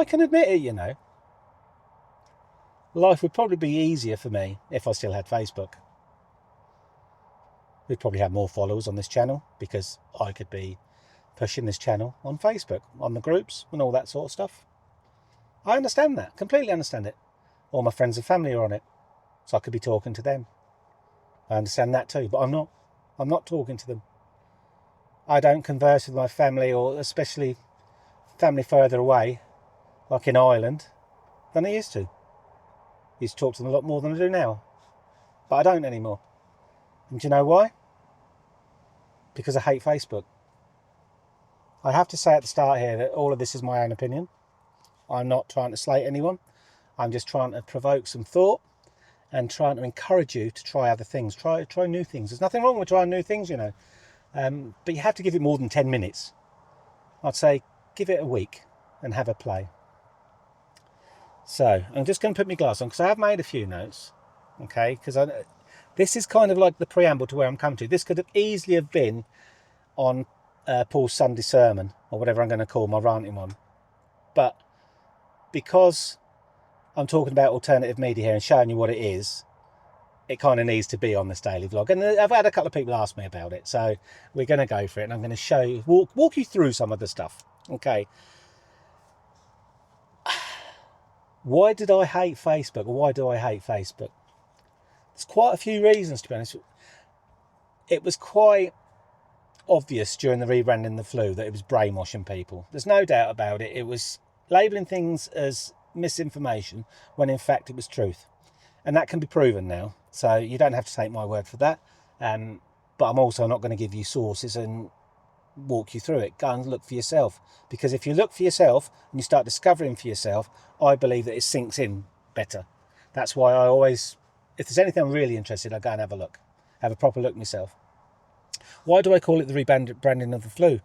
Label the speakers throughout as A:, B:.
A: I can admit it, you know. Life would probably be easier for me if I still had Facebook. We'd probably have more followers on this channel because I could be pushing this channel on Facebook, on the groups and all that sort of stuff. I understand that, completely understand it. All my friends and family are on it, so I could be talking to them. I understand that too, but I'm not. I'm not talking to them. I don't converse with my family, or especially family further away, like in Ireland, than I used to. I used to talk to them a lot more than I do now, but I don't anymore. And do you know why? Because I hate Facebook. I have to say at the start here that all of this is my own opinion. I'm not trying to slate anyone. I'm just trying to provoke some thought and trying to encourage you to try other things. Try new things. There's nothing wrong with trying new things, you know. But you have to give it more than 10 minutes. I'd say give it a week and have a play. So I'm just going to put my glass on because I have made a few notes. Okay, because this is kind of like the preamble to where I'm coming to. This could have easily have been on Paul's Sunday sermon, or whatever I'm going to call my ranting one. But because I'm talking about alternative media here and showing you what it is, it kind of needs to be on this daily vlog. And I've had a couple of people ask me about it, so we're going to go for it. And I'm going to show you, walk you through some of the stuff. Okay. Why did I hate Facebook, or why do I hate Facebook? There's quite a few reasons, to be honest. It was quite obvious during the rebranding the flu that it was brainwashing people. There's no doubt about it. It was labelling things as misinformation when in fact it was truth. And that can be proven now. So you don't have to take my word for that. But I'm also not going to give you sources and walk you through it. Go and look for yourself. Because if you look for yourself and you start discovering for yourself, I believe that it sinks in better. That's why I always, if there's anything I'm really interested in, I go and have a look. Have a proper look myself. Why do I call it the rebranding of the flu?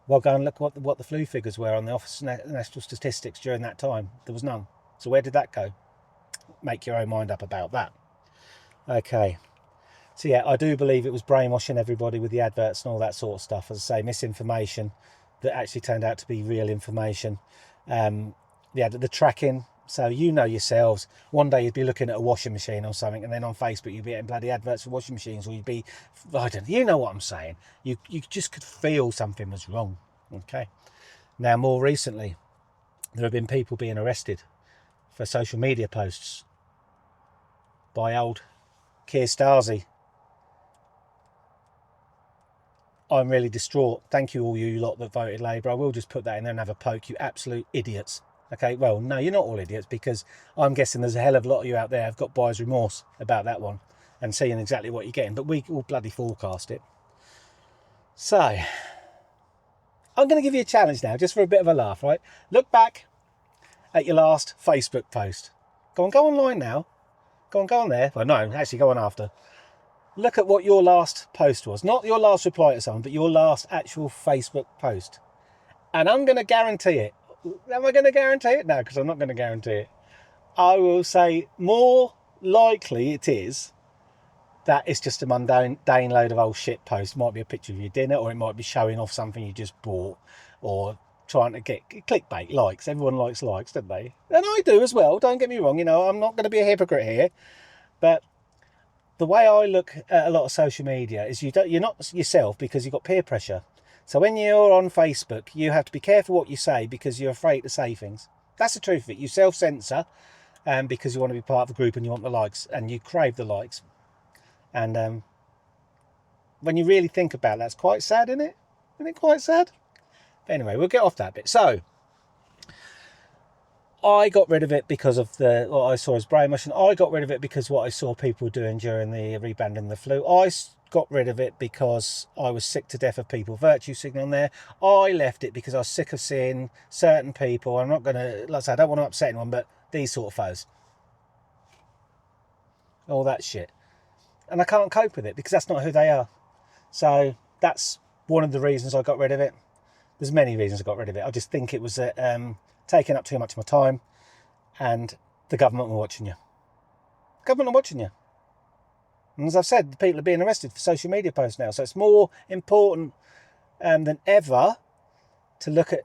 A: Well, go and look what the flu figures were on the Office of National Statistics during that time. There was none. So where did that go? Make your own mind up about that. Okay. So yeah, I do believe it was brainwashing everybody with the adverts and all that sort of stuff. As I say, misinformation that actually turned out to be real information. Yeah, the tracking. So you know yourselves, one day you'd be looking at a washing machine or something, and then on Facebook you'd be getting bloody adverts for washing machines, or you'd be, I don't know, you know what I'm saying. You just could feel something was wrong. Okay. Now, more recently, there have been people being arrested for social media posts by old Keir Stasi. I'm really distraught. Thank you all you lot that voted Labour. I will just put that in there and have a poke, you absolute idiots. Okay, well, no, you're not all idiots, because I'm guessing there's a hell of a lot of you out there have got buyer's remorse about that one and seeing exactly what you're getting, but we all bloody forecast it. So, I'm going to give you a challenge now, just for a bit of a laugh, right? Look back at your last Facebook post. Go online now. Go on there. Well, no, actually go on after. Look at what your last post was. Not your last reply to someone, but your last actual Facebook post. And I'm going to guarantee it. Am I going to guarantee it? No, because I'm not going to guarantee it. I will say more likely it is that it's just a mundane load of old shit post. It might be a picture of your dinner, or it might be showing off something you just bought, or trying to get clickbait likes. Everyone likes likes, don't they? And I do as well. Don't get me wrong. You know, I'm not going to be a hypocrite here. But the way I look at a lot of social media is you're not yourself because you've got peer pressure. So when you're on Facebook, you have to be careful what you say because you're afraid to say things. That's the truth of it. You self-censor because you want to be part of a group and you want the likes and you crave the likes. And when you really think about that, it's quite sad, isn't it? Isn't it quite sad? But anyway, we'll get off that bit. So I got rid of it because of what I saw as brainwashing. I got rid of it because what I saw people doing during the rebranding the flu. I got rid of it because I was sick to death of people virtue signaling there. I left it because I was sick of seeing certain people. I'm not going to, like I say, I don't want to upset anyone, but these sort of foes. All that shit. And I can't cope with it because that's not who they are. So that's one of the reasons I got rid of it. There's many reasons I got rid of it. I just think it was taking up too much of my time, and the government were watching you. The government are watching you. And as I've said, the people are being arrested for social media posts now. So it's more important than ever to look at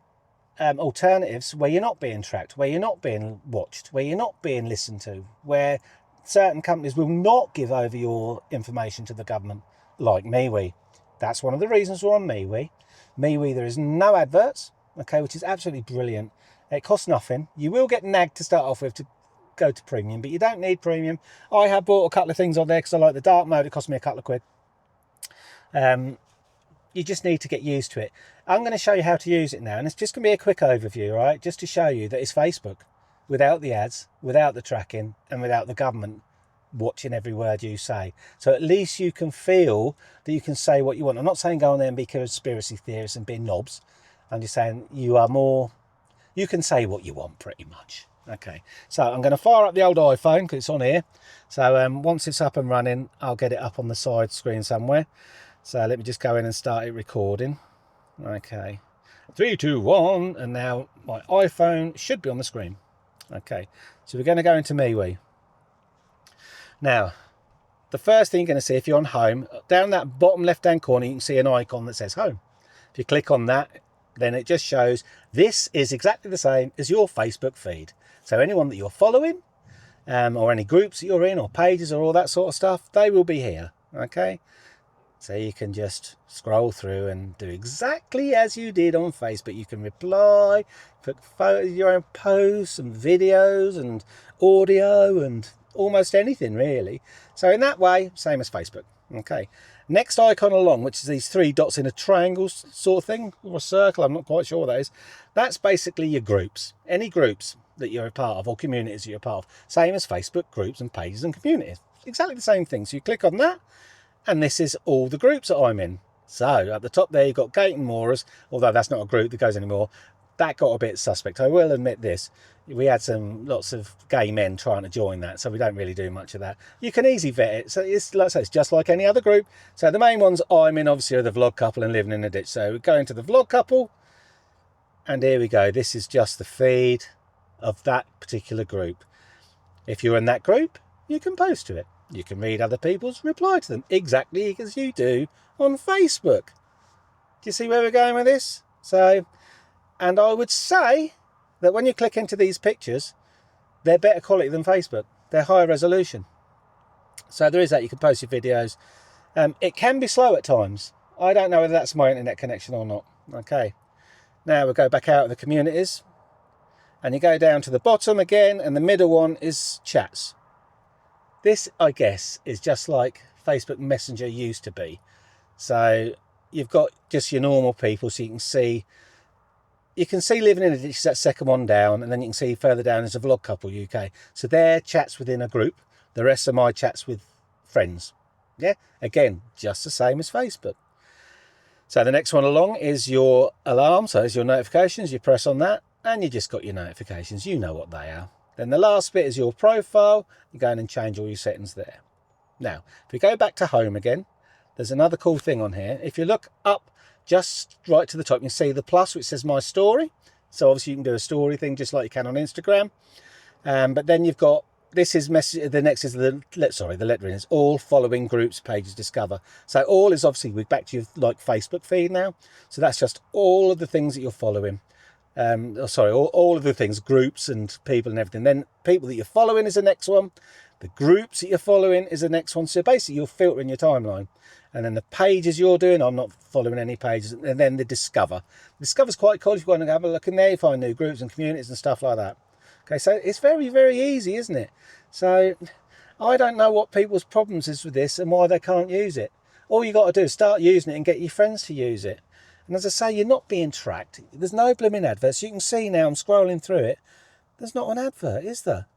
A: alternatives where you're not being tracked, where you're not being watched, where you're not being listened to, where certain companies will not give over your information to the government, like MeWe. That's one of the reasons we're on MeWe. MeWe, there is no adverts, okay, which is absolutely brilliant. It costs nothing. You will get nagged to start off with to go to premium, but you don't need premium. I have bought a couple of things on there because I like the dark mode. It cost me a couple of quid. You just need to get used to it. I'm going to show you how to use it now, and it's just going to be a quick overview, right? Just to show you that it's Facebook without the ads, without the tracking, and without the government watching every word you say. So at least you can feel that you can say what you want. I'm not saying go on there and be conspiracy theorists and be knobs. I'm just saying you can say what you want pretty much. Okay, so I'm going to fire up the old iPhone because it's on here. So once it's up and running, I'll get it up on the side screen somewhere. So let me just go in and start it recording. Okay, 3, 2, 1, and now my iPhone should be on the screen. Okay, so we're going to go into MeWe. Now, the first thing you're going to see if you're on home, down that bottom left-hand corner, you can see an icon that says home. If you click on that, then it just shows this is exactly the same as your Facebook feed. So anyone that you're following, or any groups that you're in, or pages, or all that sort of stuff, they will be here. Okay. So you can just scroll through and do exactly as you did on Facebook. You can reply, put photos, your own posts and videos and audio and almost anything really. So in that way, same as Facebook. Okay. Next icon along, which is these 3 dots in a triangle sort of thing, or a circle, I'm not quite sure what that is. That's basically your groups. Any groups that you're a part of or communities that you're a part of. Same as Facebook groups and pages and communities. Exactly the same thing. So you click on that, and this is all the groups that I'm in. So at the top there, you've got Gate and Moorers, although that's not a group that goes anymore. That got a bit suspect. I will admit this. We had lots of gay men trying to join that, so we don't really do much of that. You can easily vet it. So it's, like I say, it's just like any other group. So the main ones I'm in, obviously, are the vlog couple and living in a ditch. So we go into the vlog couple, and here we go. This is just the feed of that particular group. If you're in that group, you can post to it. You can read other people's, reply to them, exactly as you do on Facebook. Do you see where we're going with this? So, and I would say that when you click into these pictures, they're better quality than Facebook. They're higher resolution. So there is that. You can post your videos. It can be slow at times. I don't know whether that's my internet connection or not. Okay. Now we'll go back out of the communities. And you go down to the bottom again, and the middle one is chats. This, I guess, is just like Facebook Messenger used to be. So you've got just your normal people, so you can see living in a ditch, that second one down, and then you can see further down is a vlog couple UK. So they're chats within a group. The rest are my chats with friends. Yeah, again, just the same as Facebook. So the next one along is your alarm. So it's your notifications. You press on that, and you just got your notifications. You know what they are. Then the last bit is your profile. You go in and change all your settings there. Now, if we go back to home again, there's another cool thing on here. If you look up just right to the top, you can see the plus which says my story. So obviously you can do a story thing just like you can on Instagram. But then you've got, this is message, the next is the lettering is all following groups, pages, discover. So all is obviously, we're back to your like Facebook feed now. So that's just all of the things that you're following. All of the things, groups and people and everything. Then people that you're following is the next one. The groups that you're following is the next one. So basically you're filtering your timeline. And then the pages you're doing, I'm not following any pages. And then the discover. Discover's quite cool. If you want to have a look in there, you find new groups and communities and stuff like that. Okay, so it's very, very easy, isn't it? So I don't know what people's problems is with this and why they can't use it. All you got to do is start using it and get your friends to use it. And as I say, you're not being tracked. There's no blooming adverts. You can see now, I'm scrolling through it. There's not an advert, is there?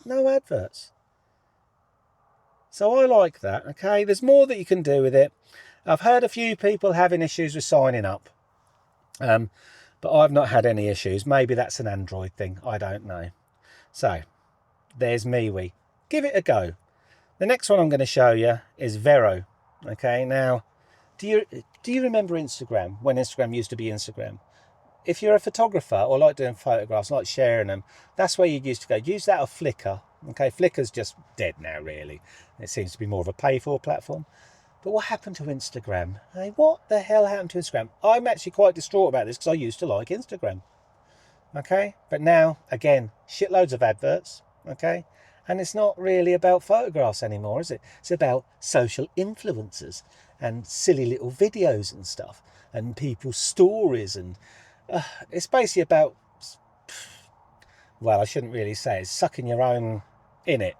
A: No adverts. So I like that, okay? There's more that you can do with it. I've heard a few people having issues with signing up. But I've not had any issues. Maybe that's an Android thing. I don't know. So, there's MeWe. Give it a go. The next one I'm going to show you is Vero. Okay, now, do you remember Instagram, when Instagram used to be Instagram? If you're a photographer or like doing photographs, like sharing them, that's where you used to go. Use that or Flickr. Okay, Flickr's just dead now, really. It seems to be more of a pay-for platform. But what happened to Instagram? Hey, what the hell happened to Instagram? I'm actually quite distraught about this because I used to like Instagram. okay? But now, again, shitloads of adverts, okay? And it's not really about photographs anymore, is it? It's about social influencers and silly little videos and stuff and people's stories. And it's basically about, well, I shouldn't really say it's sucking your own in it.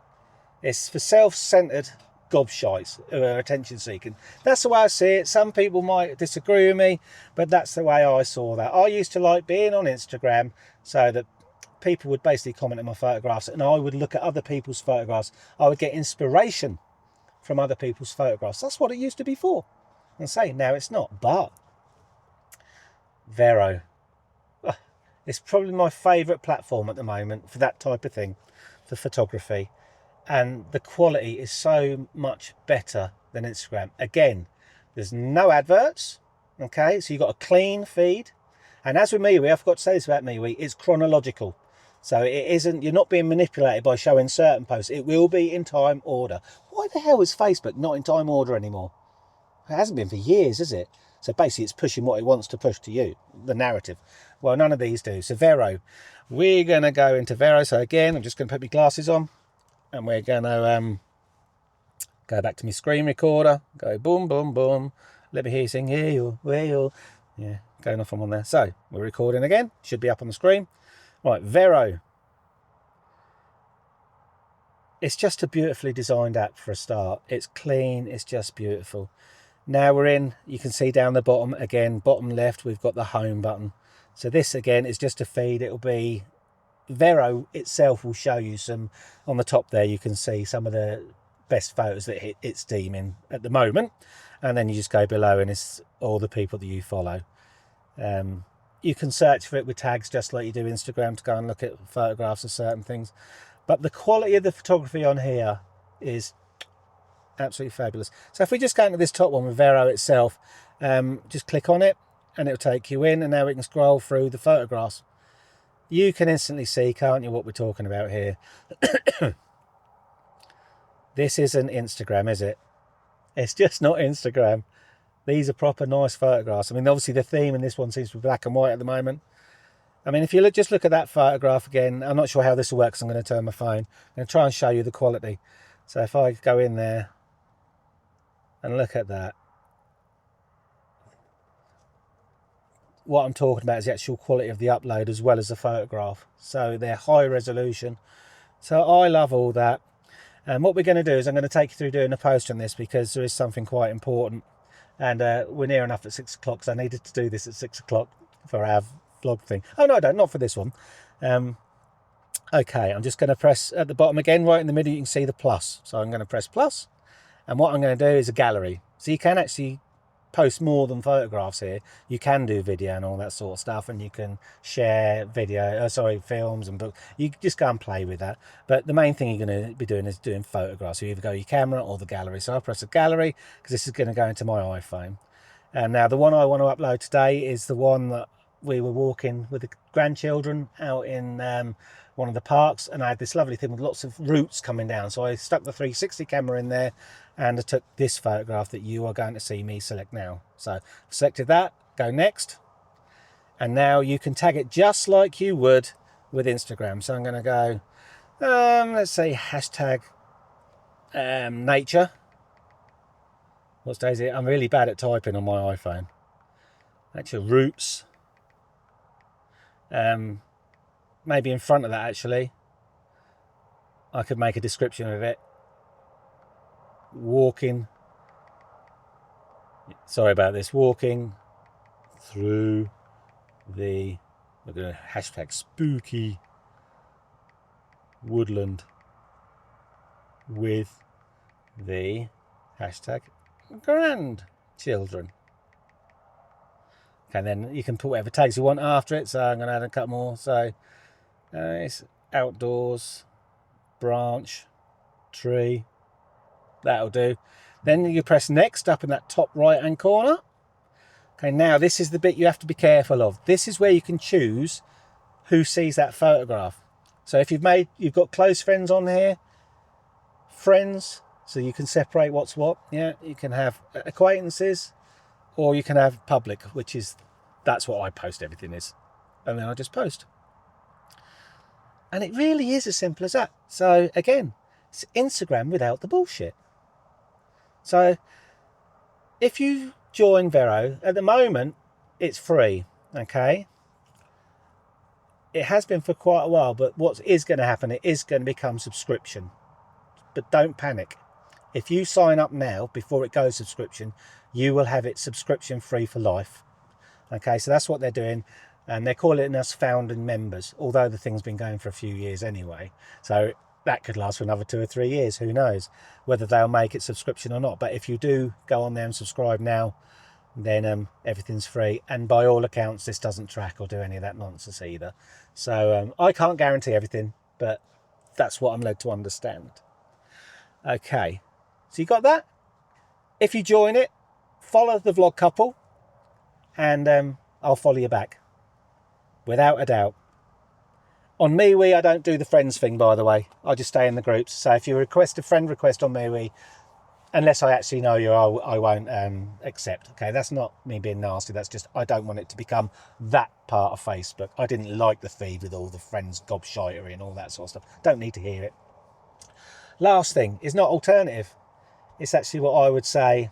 A: It's for self-centered gobshites who are attention seeking. That's the way I see it. Some people might disagree with me, but that's the way I saw that. I used to like being on Instagram so that people would basically comment on my photographs and I would look at other people's photographs. I would get inspiration from other people's photographs. That's what it used to be for. And say now it's not. But Vero, it's probably my favourite platform at the moment for that type of thing, for photography. And the quality is so much better than Instagram. Again, there's no adverts, okay? So you've got a clean feed. And as with MeWe, I forgot to say this about MeWe, it's chronological. So it isn't, you're not being manipulated by showing certain posts. It will be in time order. Why the hell is Facebook not in time order anymore? It hasn't been for years, is it? So basically it's pushing what it wants to push to you, the narrative. Well, none of these do. So Vero, we're going to go into Vero. So again, I'm just going to put my glasses on. And we're going to go back to my screen recorder, go boom, boom, boom. Let me hear you sing, hey, you, where you. Yeah, going off from on there. So we're recording again, should be up on the screen. Right, Vero. It's just a beautifully designed app for a start. It's clean, it's just beautiful. Now we're in, you can see down the bottom, again, bottom left, we've got the home button. So this again is just a feed, it'll be Vero itself will show you some, on the top there you can see some of the best photos that it's deeming at the moment, and then you just go below and it's all the people that you follow. You can search for it with tags just like you do Instagram to go and look at photographs of certain things, but the quality of the photography on here is absolutely fabulous. So if we just go into this top one with Vero itself, just click on it and it'll take you in, and now we can scroll through the photographs. You can instantly see, can't you, what we're talking about here? This isn't Instagram, is it? It's just not Instagram. These are proper nice photographs. I mean, obviously the theme in this one seems to be black and white at the moment. I mean, if you just look at that photograph again, I'm not sure how this will work, so I'm going to turn my phone. I'm going to try and show you the quality. So if I go in there and look at that, what I'm talking about is the actual quality of the upload as well as the photograph. So they're high resolution. So I love all that. And what we're going to do is I'm going to take you through doing a post on this because there is something quite important. And we're near enough at 6 o'clock, so I needed to do this at 6 o'clock for our vlog thing. Oh, no, I don't, not for this one. Okay, I'm just going to press at the bottom again, right in the middle, you can see the plus. So I'm going to press plus. And what I'm going to do is a gallery. So you can actually post more than photographs here. You can do video and all that sort of stuff, and you can share films and books. You just go and play with that, but the main thing you're going to be doing is doing photographs. So you either go your camera or the gallery. So I'll press a gallery because this is going to go into my iPhone. And now the one I want to upload today is the one that we were walking with the grandchildren out in one of the parks, and I had this lovely thing with lots of roots coming down, so I stuck the 360 camera in there and I took this photograph that you are going to see me select now. So I've selected that, go next, and now you can tag it just like you would with Instagram. So I'm going to go let's say hashtag nature. What stays here? I'm really bad at typing on my iPhone. Actually, roots. Maybe in front of that, actually, I could make a description of it. Walking. Sorry about this. Walking through the, we're going to hashtag spooky woodland with the hashtag grandchildren. Okay, then you can put whatever tags you want after it. So I'm going to add a couple more. So it's outdoors, branch, tree. That'll do. Then you press next up in that top right hand corner. Okay, now this is the bit you have to be careful of. This is where you can choose who sees that photograph. So if you've got close friends on here, friends, so you can separate what's what. Yeah, you can have acquaintances, or you can have public, that's what I post everything is. And then I just post. And it really is as simple as that. So again, it's Instagram without the bullshit. So if you join Vero, at the moment, it's free, okay? It has been for quite a while, but what is going to happen, it is going to become subscription. But don't panic. If you sign up now, before it goes subscription, you will have it subscription free for life. Okay, so that's what they're doing. And they're calling us founding members, although the thing's been going for a few years anyway. So that could last for another 2 or 3 years. Who knows whether they'll make it subscription or not. But if you do go on there and subscribe now, then everything's free. And by all accounts, this doesn't track or do any of that nonsense either. So I can't guarantee everything, but that's what I'm led to understand. Okay, so you got that? If you join it, follow the vlog couple, and I'll follow you back. Without a doubt. On MeWe, I don't do the friends thing, by the way. I just stay in the groups. So if you request a friend request on MeWe, unless I actually know you, I won't accept. Okay, that's not me being nasty. That's just, I don't want it to become that part of Facebook. I didn't like the feed with all the friends gobshitery and all that sort of stuff. Don't need to hear it. Last thing is not alternative. It's actually what I would say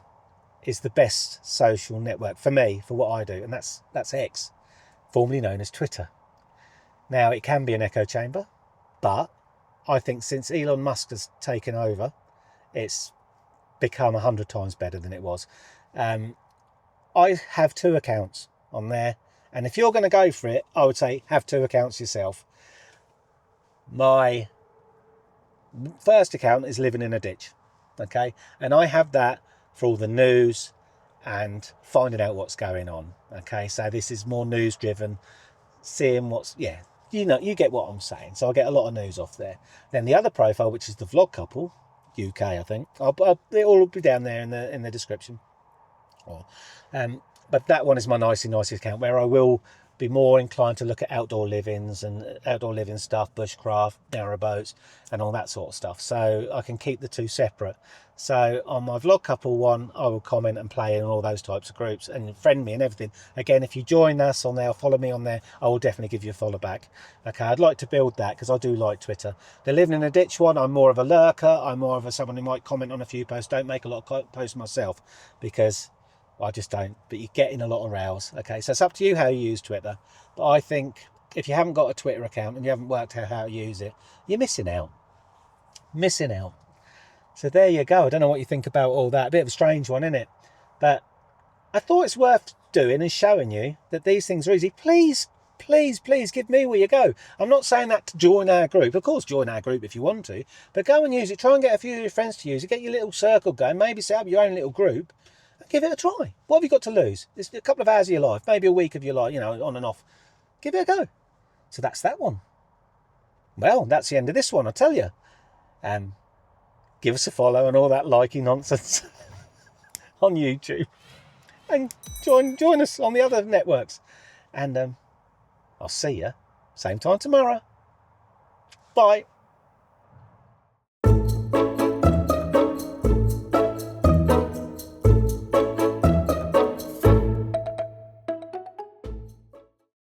A: is the best social network for me, for what I do, and that's X, formerly known as Twitter. Now, it can be an echo chamber, but I think since Elon Musk has taken over, it's become 100 times better than it was. I have 2 accounts on there, and if you're going to go for it, I would say have 2 accounts yourself. My first account is living in a ditch, okay, and I have that for all the news and finding out what's going on. Okay, so this is more news driven, seeing what's, yeah, you know, you get what I'm saying. So I get a lot of news off there. Then the other profile, which is the vlog couple UK, I think, it all will be down there in the description. But that one is my nicey account, where I will be more inclined to look at outdoor livings and outdoor living stuff, bushcraft, narrowboats, and all that sort of stuff. So I can keep the 2 separate. So on my vlog couple one, I will comment and play in all those types of groups and friend me and everything. Again, if you join us on there, follow me on there, I will definitely give you a follow back. Okay, I'd like to build that because I do like Twitter. The living in a ditch one, I'm more of a lurker. I'm more of someone who might comment on a few posts. Don't make a lot of posts myself because I just don't, but you're getting a lot of rows. Okay, so it's up to you how you use Twitter. But I think if you haven't got a Twitter account and you haven't worked out how to use it, you're missing out. Missing out. So there you go. I don't know what you think about all that. A bit of a strange one, isn't it? But I thought it's worth doing and showing you that these things are easy. Please give me where you go. I'm not saying that to join our group. Of course, join our group if you want to. But go and use it. Try and get a few of your friends to use it. Get your little circle going. Maybe set up your own little group. Give it a try. What have you got to lose? It's a couple of hours of your life, maybe a week of your life, you know, on and off. Give it a go. So that's that one. Well, that's the end of this one, I tell you. Give us a follow and all that liking nonsense on YouTube. And join us on the other networks. And I'll see you same time tomorrow. Bye.